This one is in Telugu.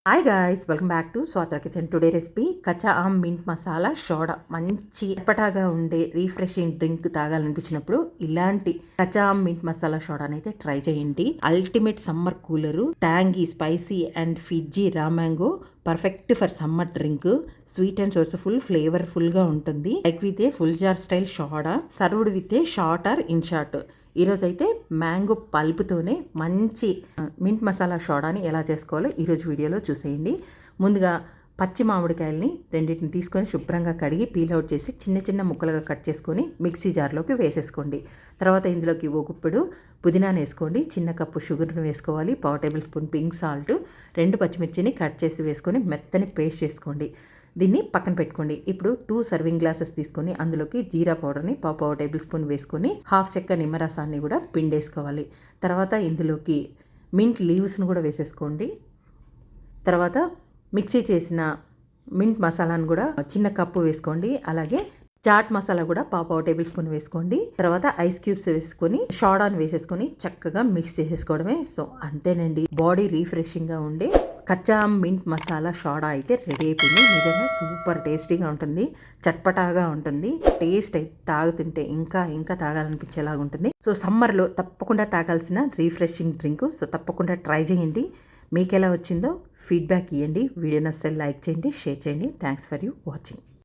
Hi guys, welcome back to స్వాత్ర kitchen. Today recipe kachcha aam mint masala soda. మంచి ఎప్పటాగా ఉండే రీఫ్రెషింగ్ డ్రింక్ తాగాలనిపించినప్పుడు ఇలాంటి కచ్చా ఆమ్ మింట్ మసాలా సోడాని అయితే ట్రై చేయండి. Ultimate summer cooler, tangy, spicy and fizzy raw mango, perfect for summer drink. Sweet and సోర్స్ఫుల్, ఫ్లేవర్ఫుల్గా ఉంటుంది. Like with a full jar style soda, served with a short or in short. ఈరోజు అయితే మ్యాంగో పల్పుతోనే మంచి మింట్ మసాలా సోడాని ఎలా చేసుకోవాలో ఈరోజు వీడియోలో చూసేయండి. ముందుగా పచ్చి మామిడికాయలని రెండింటిని తీసుకొని శుభ్రంగా కడిగి పీల్ అవుట్ చేసి చిన్న చిన్న ముక్కలుగా కట్ చేసుకొని మిక్సీ జార్లోకి వేసేసుకోండి. తర్వాత ఇందులోకి ఒక గుప్పెడు పుదీనాను వేసుకోండి, చిన్న కప్పు షుగర్ను వేసుకోవాలి, 1/4 టేబుల్ స్పూన్ పింక్ సాల్ట్, 2 పచ్చిమిర్చిని కట్ చేసి వేసుకొని మెత్తని పేస్ట్ చేసుకోండి. దీన్ని పక్కన పెట్టుకోండి. ఇప్పుడు 2 సర్వింగ్ గ్లాసెస్ తీసుకొని అందులోకి జీరా పౌడర్ని 1/4 టేబుల్ స్పూన్ వేసుకొని హాఫ్ చెక్క నిమ్మరసాన్ని కూడా పిండేసుకోవాలి. తర్వాత ఇందులోకి మింట్ లీవ్స్ను కూడా వేసేసుకోండి. తర్వాత మిక్సీ చేసిన మింట్ మసాలాను కూడా చిన్న కప్పు వేసుకోండి. అలాగే చాట్ మసాలా కూడా 1/4 టేబుల్ స్పూన్ వేసుకోండి. తర్వాత ఐస్ క్యూబ్స్ వేసుకొని సోడాను వేసేసుకొని చక్కగా మిక్స్ చేసేసుకోవడమే. సో అంతేనండి, బాడీ రీఫ్రెషింగ్గా ఉండే కచ్చా మింట్ మసాలా సోడా అయితే రెడీ అయిపోయింది. నిజంగా సూపర్ టేస్టీగా ఉంటుంది, చట్పటాగా ఉంటుంది. టేస్ట్ అయితే తాగుతుంటే ఇంకా ఇంకా తాగాలనిపించేలాగా ఉంటుంది. సో సమ్మర్లో తప్పకుండా తాగాల్సిన రీఫ్రెషింగ్ డ్రింక్. సో తప్పకుండా ట్రై చేయండి. మీకు ఎలా వచ్చిందో ఫీడ్బ్యాక్ ఇవ్వండి. వీడియో నచ్చితే లైక్ చేయండి, షేర్ చేయండి. Thanks for you watching.